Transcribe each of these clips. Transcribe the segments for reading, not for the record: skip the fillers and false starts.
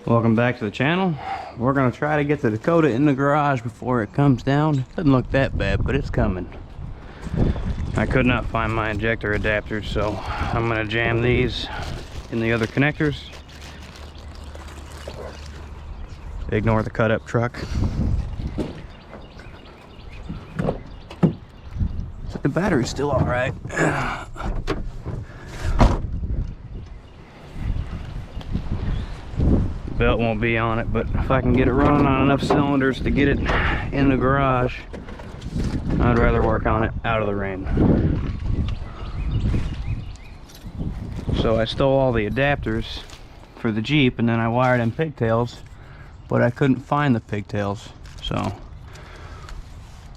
Welcome back to the channel. We're gonna try to get the Dakota in the garage before it comes down. Doesn't look that bad, but it's coming. I could not find my injector adapters, so I'm gonna jam these in the other connectors. Ignore the cut up truck. The battery's still all right. Belt won't be on it, but if I can get it running on enough cylinders to get it in the garage, I'd rather work on it out of the rain. So I stole all the adapters for the Jeep, and then I wired in pigtails, but I couldn't find the pigtails, so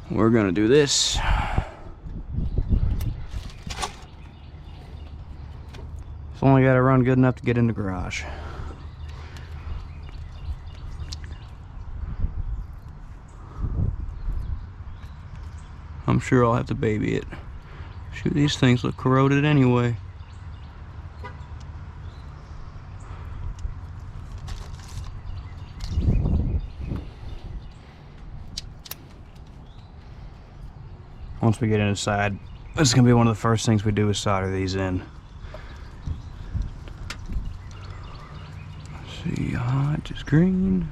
we're gonna do this. It's only got to run good enough to get in the garage. I'm sure I'll have to baby it. Shoot, these things look corroded anyway. Once we get inside, this is going to be one of the first things we do is solder these in. Let's see, hot is green.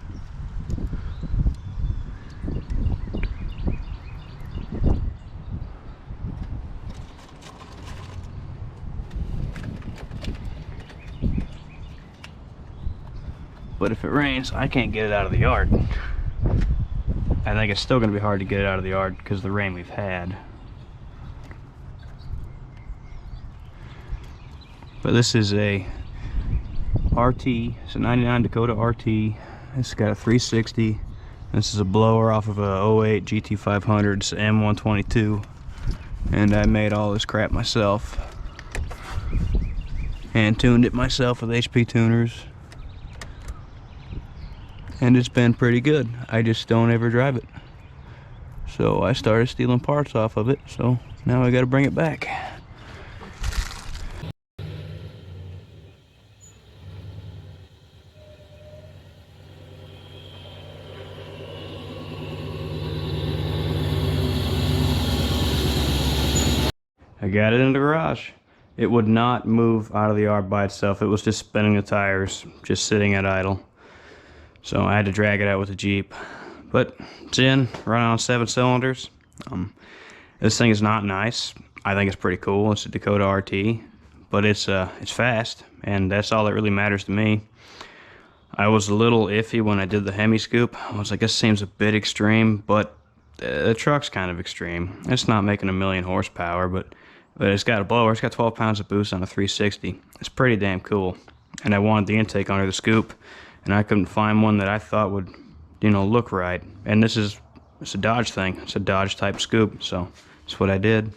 But if it rains, I can't get it out of the yard. I think it's still going to be hard to get it out of the yard because of the rain we've had. But this is a RT, it's a 99 Dakota RT. It's got a 360. This is a blower off of a 08 GT500's M122. And I made all this crap myself. And tuned it myself with HP tuners. And it's been pretty good. I just don't ever drive it. So I started stealing parts off of it, so now I gotta bring it back. I got it in the garage. It would not move out of the yard by itself. It was just spinning the tires, just sitting at idle. So I had to drag it out with the Jeep. But it's in, running on 7 cylinders. This thing is not nice. I think it's pretty cool. It's a Dakota RT, but it's fast, and that's all that really matters to me. I was a little iffy when I did the Hemi scoop. I was like, this seems a bit extreme, but the truck's kind of extreme. It's not making a million horsepower, but it's got a blower. It's got 12 pounds of boost on a 360. It's pretty damn cool. And I wanted the intake under the scoop, and I couldn't find one that I thought would, you know, look right. And it's a Dodge thing. It's a Dodge type scoop, so that's what I did.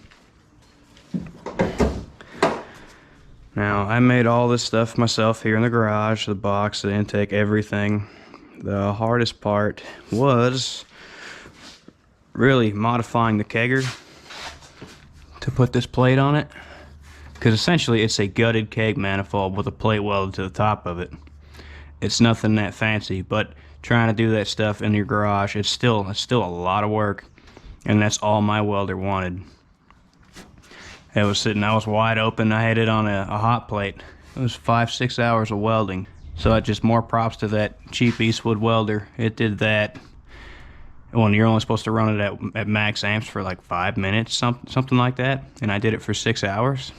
Now, I made all this stuff myself here in the garage, the box, the intake, everything. The hardest part was really modifying the kegger to put this plate on it, because essentially it's a gutted keg manifold with a plate welded to the top of it. It's nothing that fancy, but trying to do that stuff in your garage, it's still a lot of work, and that's all my welder wanted. It was sitting, I was wide open. I had it on a hot plate. It was 5-6 hours of welding. So it just more props to that cheap Eastwood welder. It did that. When you're only supposed to run it at max amps for like 5 minutes, something like that, and I did it for 6 hours.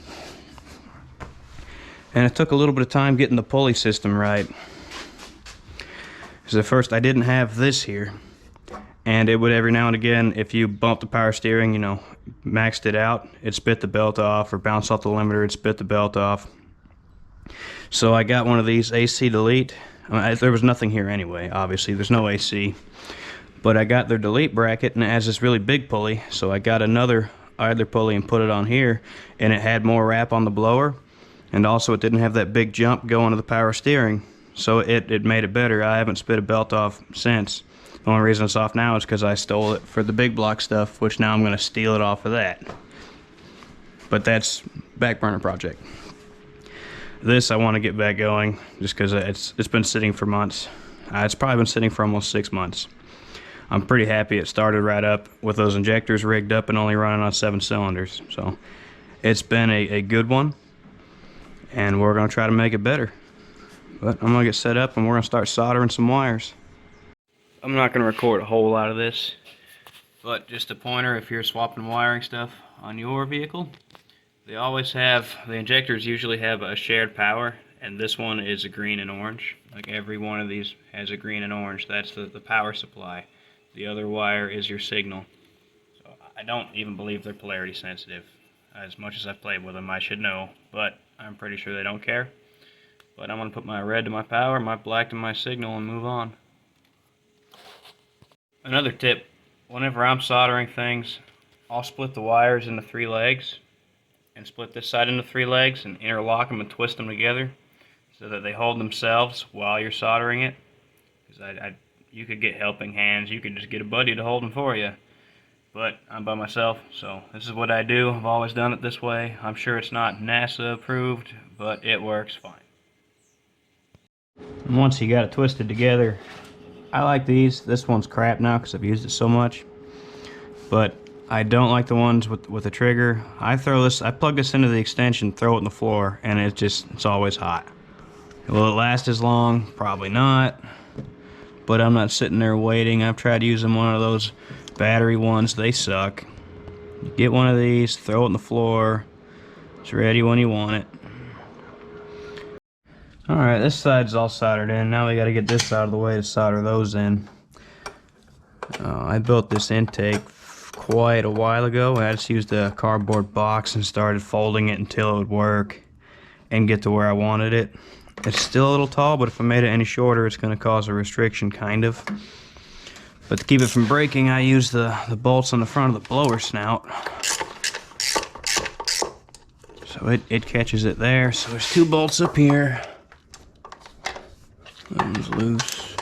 And it took a little bit of time getting the pulley system right. Because at first I didn't have this here, and it would every now and again, if you bump the power steering, you know, maxed it out, it spit the belt off, or bounce off the limiter, it spit the belt off. So I got one of these AC delete. There was nothing here anyway, obviously, there's no AC. But I got their delete bracket, and it has this really big pulley, so I got another idler pulley and put it on here, and it had more wrap on the blower, and also it didn't have that big jump going to the power steering. So it made it better. I haven't spit a belt off since. The only reason it's off now is because I stole it for the big block stuff, which now I'm going to steal it off of that. But that's back burner project. This I want to get back going just because it's been sitting for months. It's probably been sitting for almost 6 months. I'm pretty happy it started right up with those injectors rigged up and only running on 7 cylinders. So it's been a good one, and we're going to try to make it better. But I'm going to get set up and we're going to start soldering some wires. I'm not going to record a whole lot of this, but just a pointer if you're swapping wiring stuff on your vehicle. They always have, the injectors usually have a shared power, and this one is a green and orange. Like every one of these has a green and orange. That's the power supply. The other wire is your signal. So I don't even believe they're polarity sensitive. As much as I've played with them, I should know, but I'm pretty sure they don't care. But I'm going to put my red to my power, my black to my signal, and move on. Another tip, whenever I'm soldering things, I'll split the wires into 3 legs, and split this side into 3 legs and interlock them and twist them together so that they hold themselves while you're soldering it. Because you could get helping hands, you could just get a buddy to hold them for you. But I'm by myself, so this is what I do. I've always done it this way. I'm sure it's not NASA approved, but it works fine. And once you got it twisted together, I like these. This one's crap now because I've used it so much. But I don't like the ones with the trigger. I plug this into the extension, throw it in the floor, and it's always hot. Will it last as long? Probably not. But I'm not sitting there waiting. I've tried using one of those battery ones. They suck. You get one of these, throw it in the floor. It's ready when you want it. Alright, this side's all soldered in. Now we gotta get this out of the way to solder those in. I built this intake quite a while ago. I just used a cardboard box and started folding it until it would work and get to where I wanted it. It's still a little tall, but if I made it any shorter, it's going to cause a restriction, kind of. But to keep it from breaking, I use the bolts on the front of the blower snout. So it catches it there. So there's 2 bolts up here. That one's loose.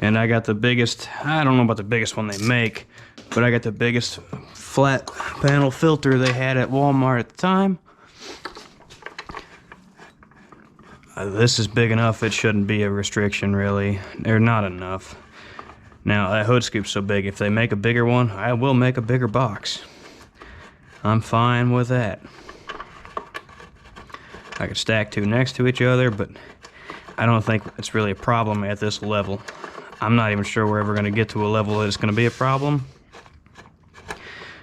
And I got the biggest, I don't know about the biggest one they make, but I got the biggest flat panel filter they had at Walmart at the time. This is big enough, it shouldn't be a restriction, really. They're not enough. Now, that hood scoop's so big, if they make a bigger one, I will make a bigger box. I'm fine with that. I could stack 2 next to each other, but I don't think it's really a problem at this level. I'm not even sure we're ever going to get to a level that it's going to be a problem.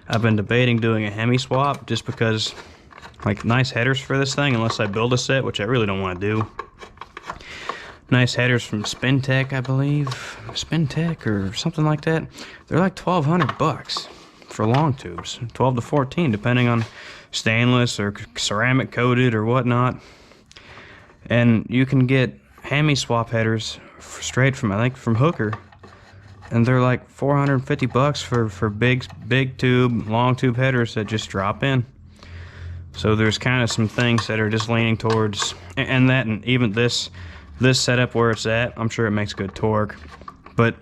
I've been debating doing a Hemi swap just because, like, nice headers for this thing, unless I build a set, which I really don't want to do. Nice headers from Spintech, I believe. Spintech or something like that. They're like $1,200 for long tubes. 12 to 14, depending on stainless or ceramic coated or whatnot. And you can get Hemi swap headers straight from, I think, from Hooker, and they're like $450 for big tube, long tube headers that just drop in. So there's kind of some things that are just leaning towards, and even this setup where it's at, I'm sure it makes good torque, but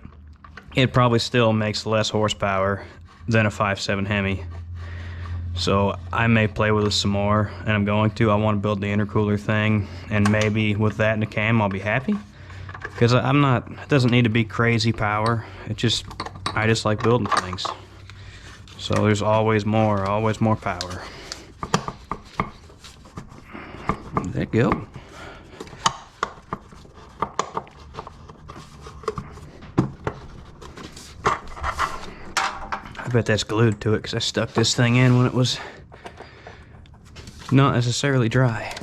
it probably still makes less horsepower than a 5.7 Hemi. So I may play with it some more, and I'm going to. I want to build the intercooler thing, and maybe with that in the cam I'll be happy. Because it doesn't need to be crazy power. I just like building things. So there's always more power. There you go. I bet that's glued to it because I stuck this thing in when it was not necessarily dry.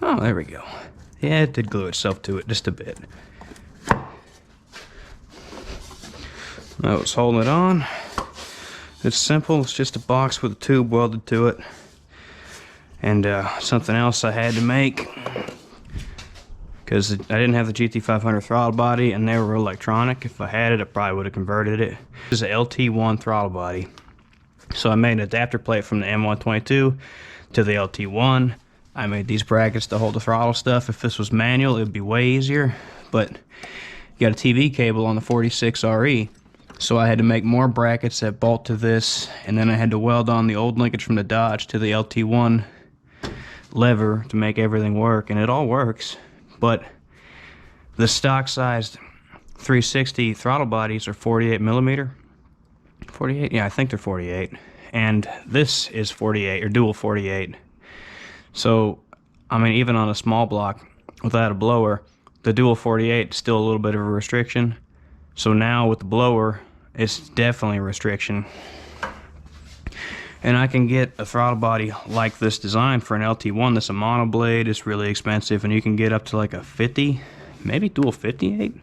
Oh, there we go. Yeah, it did glue itself to it just a bit. I was holding it on. It's simple. It's just a box with a tube welded to it. And something else I had to make, because I didn't have the GT500 throttle body and they were electronic. If I had it, I probably would have converted it. This is an LT1 throttle body. So I made an adapter plate from the M122 to the LT1. I made these brackets to hold the throttle stuff. If this was manual, it would be way easier. But you got a TV cable on the 46RE. So I had to make more brackets that bolt to this, and then I had to weld on the old linkage from the Dodge to the LT1 lever to make everything work, and it all works. But the stock sized 360 throttle bodies are 48 millimeter. 48? Yeah, I think they're 48. And this is 48, or dual 48. So, I mean, even on a small block without a blower, the dual 48 is still a little bit of a restriction. So now with the blower, it's definitely a restriction. And I can get a throttle body like this design for an LT1 that's a monoblade. It's really expensive, and you can get up to like a 50, maybe dual 58.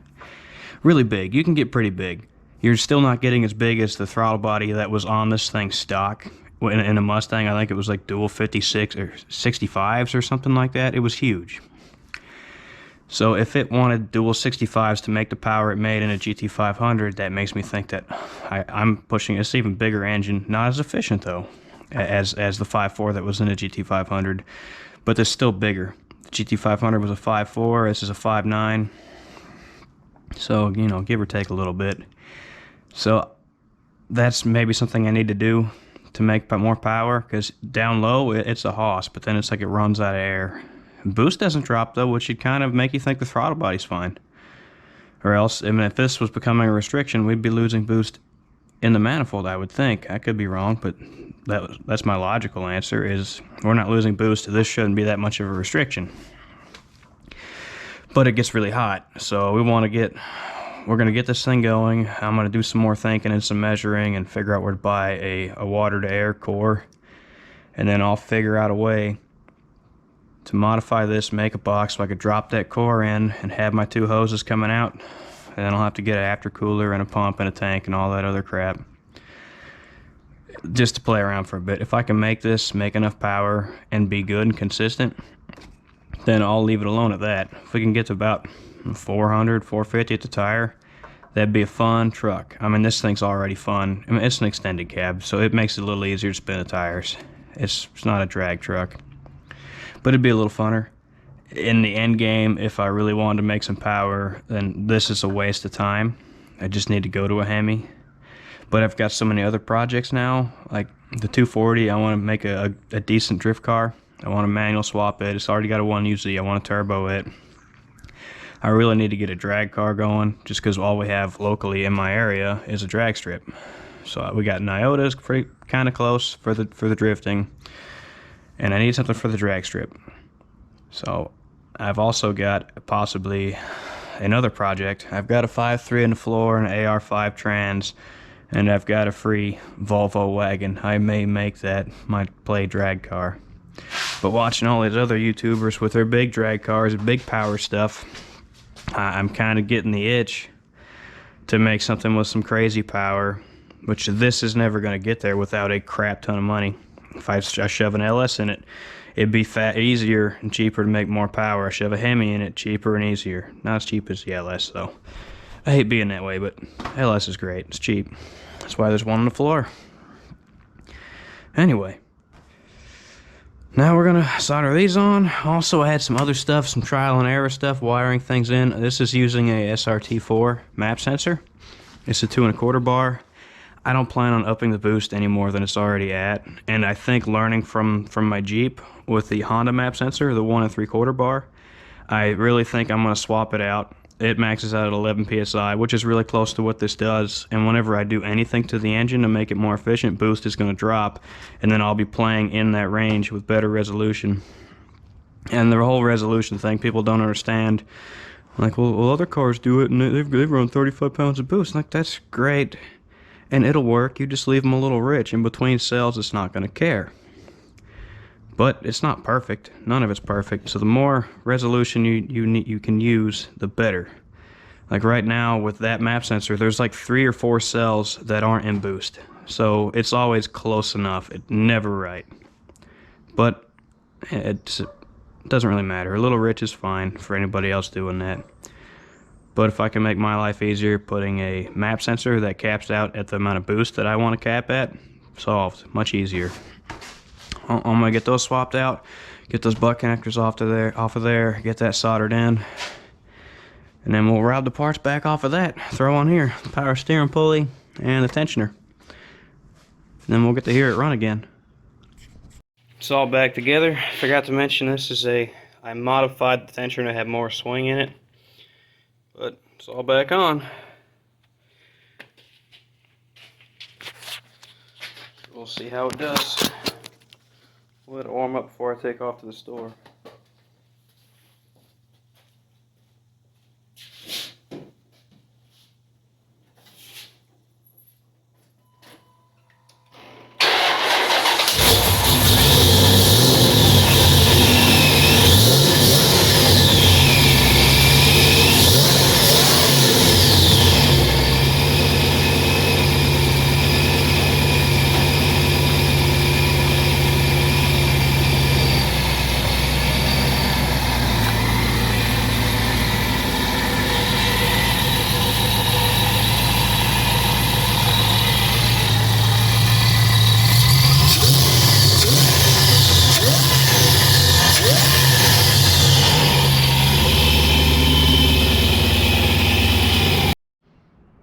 Really big. You can get pretty big. You're still not getting as big as the throttle body that was on this thing stock in a Mustang. I think it was like dual 56 or 65s or something like that. It was huge. So if it wanted dual 65s to make the power it made in a GT500, that makes me think that I'm pushing this even bigger engine. Not as efficient though as the 5.4 that was in a GT500, but it's still bigger. The GT500 was a 5.4, this is a 5.9. So, you know, give or take a little bit. So that's maybe something I need to do to make more power, because down low it's a hoss, but then it's like it runs out of air. Boost doesn't drop though, which should kind of make you think the throttle body's fine. Or else, I mean, if this was becoming a restriction, we'd be losing boost in the manifold, I would think. I could be wrong, but that's my logical answer, is we're not losing boost, this shouldn't be that much of a restriction. But it gets really hot, so we're going to get this thing going. I'm going to do some more thinking and some measuring and figure out where to buy a water to air core. And then I'll figure out a way to modify this, make a box so I could drop that core in and have my two hoses coming out. And then I'll have to get an aftercooler and a pump and a tank and all that other crap, just to play around for a bit. If I can make this make enough power and be good and consistent, then I'll leave it alone at that. If we can get to about 400, 450 at the tire, that'd be a fun truck. I mean, this thing's already fun. I mean, it's an extended cab, so it makes it a little easier to spin the tires. It's not a drag truck, but it'd be a little funner. In the end game, if I really wanted to make some power, then this is a waste of time. I just need to go to a Hemi. But I've got so many other projects now, like the 240, I want to make a decent drift car. I want to manual swap it. It's already got a 1UZ. I want to turbo it. I really need to get a drag car going, just because all we have locally in my area is a drag strip. So we got Nyotas kind of close for the drifting, and I need something for the drag strip. So I've also got possibly another project. I've got a 5.3 in the floor and an AR5 trans, and I've got a free Volvo wagon. I may make that my play drag car. But watching all these other YouTubers with their big drag cars and big power stuff, I'm kind of getting the itch to make something with some crazy power, which this is never going to get there without a crap ton of money. If I shove an LS in it, it'd be easier and cheaper to make more power. I shove a Hemi in it, cheaper and easier. Not as cheap as the LS though. I hate being that way, but LS is great. It's cheap. That's why there's one on the floor. Anyway. Now we're gonna solder these on. Also, I had some other stuff, some trial and error stuff, wiring things in. This is using a SRT4 map sensor. It's a 2 1/4 bar. I don't plan on upping the boost any more than it's already at. And I think learning from my Jeep with the Honda map sensor, the 1 3/4 bar, I really think I'm gonna swap it out. It maxes out at 11 PSI, which is really close to what this does. And whenever I do anything to the engine to make it more efficient, boost is going to drop. And then I'll be playing in that range with better resolution. And the whole resolution thing, people don't understand. Like, well other cars do it, and they've run 35 pounds of boost. Like, that's great. And it'll work. You just leave them a little rich. In between cells, it's not going to care. But it's not perfect. None of it's perfect. So the more resolution you can use, the better. Like right now with that map sensor, there's like 3 or 4 cells that aren't in boost. So it's always close enough. It's never right. But it doesn't really matter. A little rich is fine for anybody else doing that. But if I can make my life easier putting a map sensor that caps out at the amount of boost that I want to cap at, solved. Much easier. I'm gonna get those swapped out, get those butt connectors off of there, get that soldered in, and then we'll route the parts back off of that. Throw on here the power steering pulley and the tensioner. And then we'll get to hear it run again. It's all back together. Forgot to mention this is I modified the tensioner to have more swing in it. But it's all back on. We'll see how it does. We'll let it warm up before I take off to the store.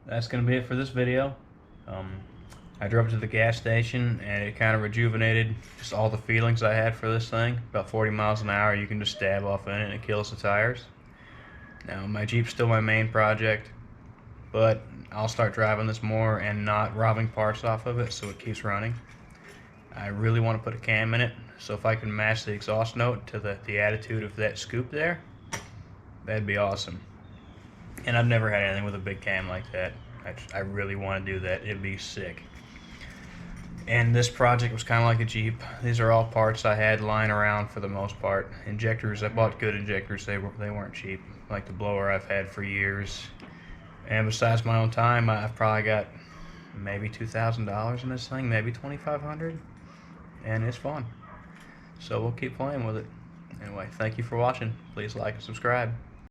That's going to be it for this video. I drove to the gas station and it kind of rejuvenated just all the feelings I had for this thing. About 40 miles an hour, you can just stab off in it and it kills the tires. Now my Jeep's still my main project, but I'll start driving this more and not robbing parts off of it so it keeps running. I really want to put a cam in it, so if I can match the exhaust note to the attitude of that scoop there, that'd be awesome. And I've never had anything with a big cam like that. I really want to do that. It'd be sick. And this project was kind of like a Jeep. These are all parts I had lying around for the most part. Injectors, I bought good injectors. They weren't cheap. Like the blower I've had for years. And besides my own time, I've probably got maybe $2,000 in this thing, maybe $2,500. And it's fun. So we'll keep playing with it. Anyway, thank you for watching. Please like and subscribe.